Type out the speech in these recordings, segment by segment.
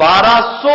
1200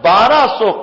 1200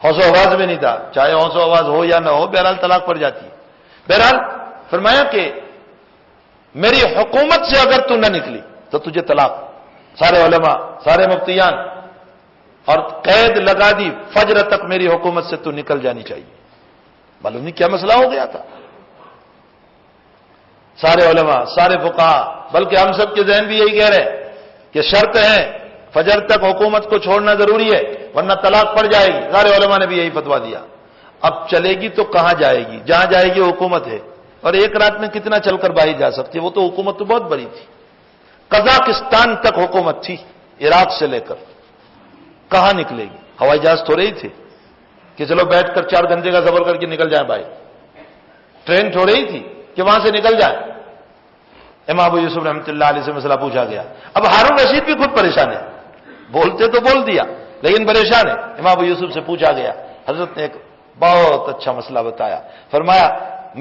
حوص و آواز میں نہیں تھا، چاہے حوص و آواز ہو یا نہ ہو، بہرحال طلاق پڑ جاتی ہے۔ بہرحال فرمایا کہ میری حکومت سے اگر تو نہ نکلی تو تجھے طلاق۔ سارے علماء، سارے مفتیان، اور قید لگا دی فجر تک میری حکومت سے تو نکل جانی چاہیے۔ معلوم نہیں کیا مسئلہ ہو گیا تھا۔ سارے علماء، سارے فقہا، بلکہ ہم سب کے ذہن بھی یہی کہہ رہے ہیں کہ شرط ہے فجر تک حکومت کو چھوڑنا ضروری ہے ورنہ طلاق پڑ جائے گی۔ سارے علماء نے بھی یہی فتویٰ دیا۔ اب چلے گی تو کہاں جائے گی؟ جہاں جائے گی حکومت ہے، اور ایک رات میں کتنا چل کر باہر جا سکتی ہے؟ وہ تو حکومت تو بہت بڑی تھی، قزاقستان تک حکومت تھی، عراق سے لے کر۔ کہاں نکلے گی؟ ہوائی جہاز تھوڑے ہی تھے کہ چلو بیٹھ کر 4 گھنٹے کا سفر کر کے نکل جائیں باہر، ٹرین تھوڑے ہی تھی کہ وہاں سے نکل جائیں۔ امام ابو یوسف رحمۃ اللہ علیہ سے مسئلہ پوچھا گیا۔ اب ہارون رشید بھی خود پریشان ہے، بولتے تو بول دیا لیکن پریشان ہے۔ امام ابو یوسف سے پوچھا گیا، حضرت نے ایک بہت اچھا مسئلہ بتایا۔ فرمایا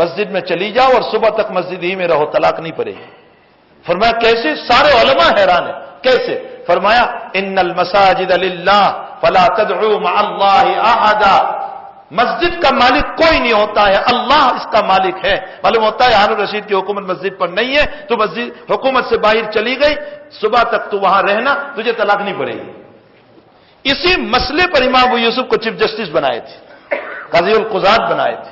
مسجد میں چلی جاؤ اور صبح تک مسجد ہی میں رہو، طلاق نہیں پڑے گی۔ فرمایا کیسے؟ سارے علماء حیران ہیں، کیسے؟ فرمایا ان المساجد للہ فلا تدعوا مع اللہ احدا، مسجد کا مالک کوئی نہیں ہوتا ہے، اللہ اس کا مالک ہے۔ معلوم ہوتا ہے ہارون رشید کی حکومت مسجد پر نہیں ہے، تو مسجد حکومت سے باہر چلی گئی، صبح تک تو وہاں رہنا، تجھے طلاق نہیں پڑے گی۔ اسی مسئلے پر امام ابو یوسف کو چیف جسٹس بنائے تھے، قاضی القضات بنائے تھے۔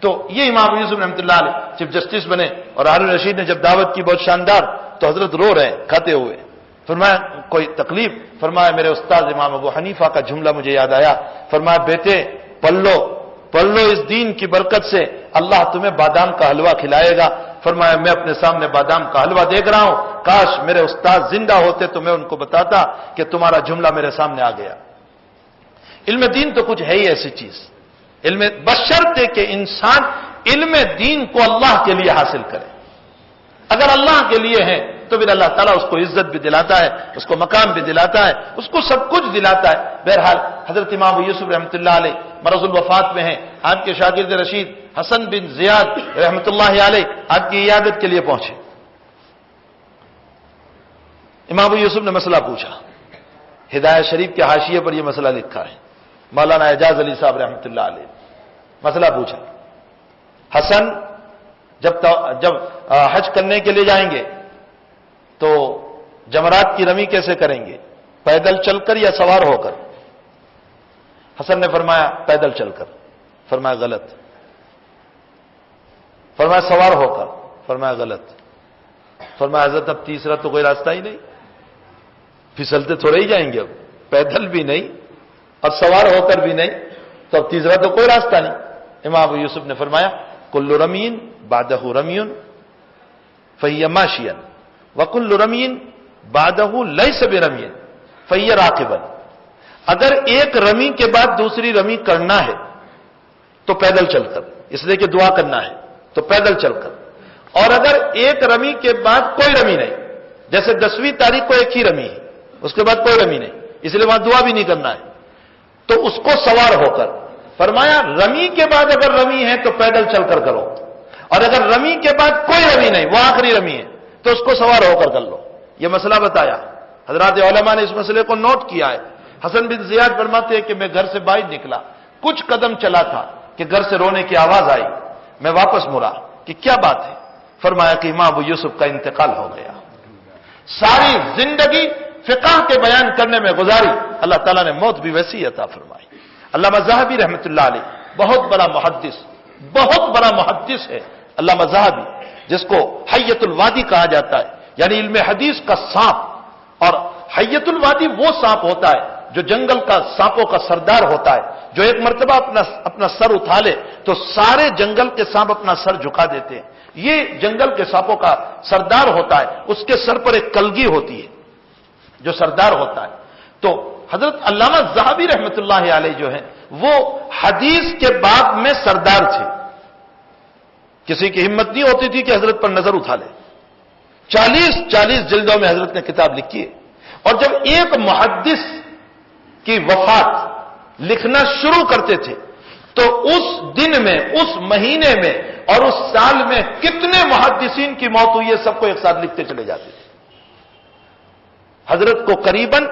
تو یہ امام ابو یوسف رحمۃ اللہ علیہ چیف جسٹس بنے، اور ہارون رشید نے جب دعوت کی بہت شاندار، تو حضرت رو رہے ہیں کھاتے ہوئے۔ فرمایا کوئی تکلیف؟ فرمایا میرے استاد امام ابو حنیفہ کا جملہ مجھے یاد آیا۔ فرمایا بیٹے پڑھ لو اس دین کی برکت سے اللہ تمہیں بادام کا حلوہ کھلائے گا۔ فرمایا میں اپنے سامنے بادام کا حلوہ دیکھ رہا ہوں، کاش میرے استاد زندہ ہوتے تو میں ان کو بتاتا کہ تمہارا جملہ میرے سامنے آ گیا۔ علم دین تو کچھ ہے ہی ایسی چیز، علم بشرط کہ انسان علم دین کو اللہ کے لیے حاصل کرے۔ اگر اللہ کے لیے ہے تو پھر اللہ تعالیٰ اس کو عزت بھی دلاتا ہے، اس کو مقام بھی دلاتا ہے، اس کو سب کچھ دلاتا ہے۔ بہرحال حضرت امام ابو یوسف رحمۃ اللہ علیہ مرض الوفات میں ہیں، آپ کے شاگرد رشید حسن بن زیاد رحمۃ اللہ علیہ آپ کی عیادت کے لیے پہنچے۔ امام ابو یوسف نے مسئلہ پوچھا، ہدایہ شریف کے حاشیے پر یہ مسئلہ لکھا ہے، مولانا اعجاز علی صاحب رحمۃ اللہ علیہ مسئلہ پوچھا، حسن جب حج کرنے کے لیے جائیں گے تو جمرات کی رمی کیسے کریں گے؟ پیدل چل کر یا سوار ہو کر؟ حسن نے فرمایا پیدل چل کر۔ فرمایا غلط۔ فرمایا سوار ہو کر؟ فرمایا غلط۔ فرمایا حضرت اب تیسرا تو کوئی راستہ ہی نہیں، پھسلتے تھوڑے ہی جائیں گے، اب پیدل بھی نہیں اور سوار ہو کر بھی نہیں، تو اب تیسرا تو کوئی راستہ نہیں۔ امام ابو یوسف نے فرمایا کل رمین بعدہ رمیون فہی ماشیا وکل رمین بعدہ لیس برمین فہی راکبا، اگر ایک رمی کے بعد دوسری رمی کرنا ہے تو پیدل چل کر، اس لیے کہ دعا کرنا ہے تو پیدل چل کر، اور اگر ایک رمی کے بعد کوئی رمی نہیں، جیسے 10ویں تاریخ کو ایک ہی رمی ہے، اس کے بعد کوئی رمی نہیں، اس لیے وہاں دعا بھی نہیں کرنا ہے، تو اس کو سوار ہو کر۔ فرمایا رمی کے بعد اگر رمی ہے تو پیدل چل کر کرو، اور اگر رمی کے بعد کوئی رمی نہیں، وہ آخری رمی ہے، تو اس کو سوار ہو کر لو۔ یہ مسئلہ بتایا، حضرات علماء نے اس مسئلے کو نوٹ کیا ہے۔ حسن بن زیاد فرماتے ہیں کہ میں گھر سے باہر نکلا، کچھ قدم چلا تھا کہ گھر سے رونے کی آواز آئی، میں واپس مڑا کہ کیا بات ہے؟ فرمایا کہ امام ابو یوسف کا انتقال ہو گیا۔ ساری زندگی فقہ کے بیان کرنے میں گزاری، اللہ تعالیٰ نے موت بھی ویسی عطا فرمائی۔ علامہ ذہبی رحمۃ اللہ علیہ بہت بڑا محدث ہے علامہ ذہبی، جس کو حیۃ الوادی کہا جاتا ہے، یعنی علم حدیث کا سانپ۔ اور حیۃ الوادی وہ سانپ ہوتا ہے جو جنگل کا سانپوں کا سردار ہوتا ہے، جو ایک مرتبہ اپنا سر اٹھا لے تو سارے جنگل کے سانپ اپنا سر جھکا دیتے ہیں۔ یہ جنگل کے سانپوں کا سردار ہوتا ہے، اس کے سر پر ایک کلگی ہوتی ہے جو سردار ہوتا ہے۔ تو حضرت علامہ ذہبی رحمۃ اللہ علیہ جو ہیں وہ حدیث کے باب میں سردار تھے، کسی کی ہمت نہیں ہوتی تھی کہ حضرت پر نظر اٹھا لے۔ 40 جلدوں میں حضرت نے کتاب لکھی ہے، اور جب ایک محدث کی وفات لکھنا شروع کرتے تھے تو اس دن میں، اس مہینے میں اور اس سال میں کتنے محدثین کی موت ہوئی ہے سب کو ایک ساتھ لکھتے چلے جاتے تھے۔ حضرت کو قریباً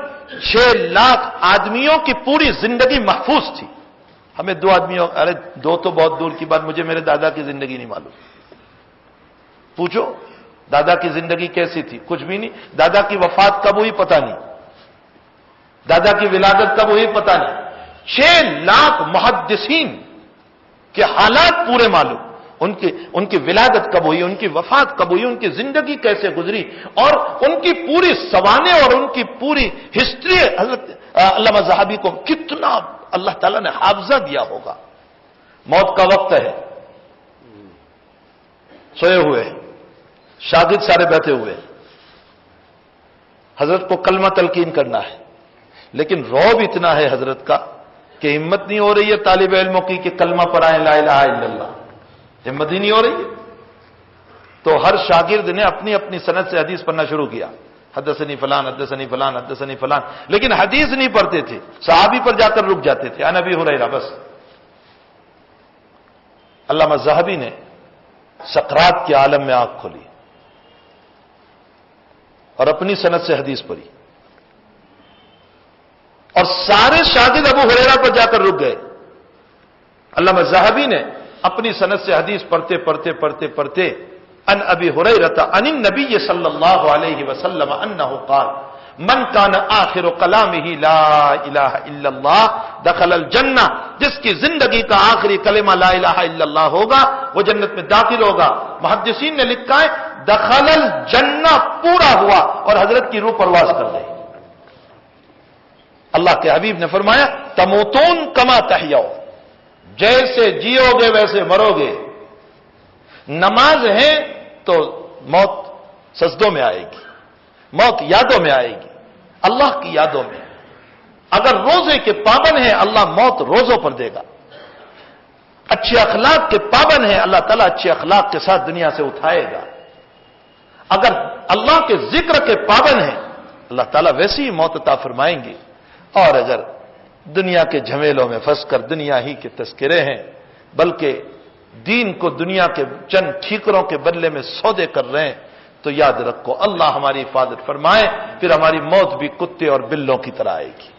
6 لاکھ آدمیوں کی پوری زندگی محفوظ تھی، ہمیں دو آدمی، ارے دو تو بہت دور کی بات، مجھے میرے دادا کی زندگی نہیں معلوم. پوچھو دادا کی زندگی کیسی تھی؟ کچھ بھی نہیں. دادا کی وفات کب ہوئی پتہ نہیں، دادا کی ولادت کب ہوئی پتہ نہیں. 6 لاکھ محدثین کے حالات پورے معلوم، ان کی ولادت کب ہوئی، ان کی وفات کب ہوئی، ان کی زندگی کیسے گزری، اور ان کی پوری سوانح اور ان کی پوری ہسٹری حضرت علامہ ذہبی کو کتنا اللہ تعالیٰ نے حافظہ دیا ہوگا. موت کا وقت ہے، سوئے ہوئے شاگرد سارے بیٹھے ہوئے، حضرت کو کلمہ تلقین کرنا ہے، لیکن رعب اتنا ہے حضرت کا کہ ہمت نہیں ہو رہی ہے طالب علموں کی کہ کلمہ پڑھائیں لا الہ الا اللہ، ہمت ہی نہیں ہو رہی ہے. تو ہر شاگرد نے اپنی اپنی سند سے حدیث پڑھنا شروع کیا، حدثنی فلان حدثنی فلان حدثنی فلان، لیکن حدیث نہیں پڑھتے تھے، صحابی پر جا کر رک جاتے تھے، عن ابی ہریرہ بس. علامہ ذہبی نے سقراط کے عالم میں آنکھ کھولی اور اپنی سند سے حدیث پڑھی، اور سارے شاگرد ابو ہریرہ پر جا کر رک گئے. علامہ ذہبی نے اپنی سند سے حدیث پڑھتے پڑھتے پڑھتے پڑھتے ان ابی ہریرہ عن النبی صلی اللہ علیہ وسلم انہ قال من کان آخر کلامہ لا الہ الا اللہ دخل الجنہ، جس کی زندگی کا آخری کلمہ لا الہ الا اللہ ہوگا وہ جنت میں داخل ہوگا. محدثین نے لکھا ہے دخل الجنہ پورا ہوا اور حضرت کی روح پرواز کر گئی. اللہ کے حبیب نے فرمایا تموتون کما تحیون، جیسے جیو گے ویسے مرو گے. نماز ہے تو موت سجدوں میں آئے گی، موت یادوں میں آئے گی، اللہ کی یادوں میں. اگر روزے کے پابند ہیں اللہ موت روزوں پر دے گا. اچھے اخلاق کے پابند ہیں اللہ تعالیٰ اچھے اخلاق کے ساتھ دنیا سے اٹھائے گا. اگر اللہ کے ذکر کے پابند ہیں اللہ تعالیٰ ویسی ہی موت عطا فرمائیں گے. اور اگر دنیا کے جھمیلوں میں پھنس کر دنیا ہی کے تذکرے ہیں بلکہ دین کو دنیا کے چند ٹھیکروں کے بدلے میں سودے کر رہے ہیں تو یاد رکھو اللہ ہماری حفاظت فرمائے، پھر ہماری موت بھی کتے اور بلوں کی طرح آئے گی.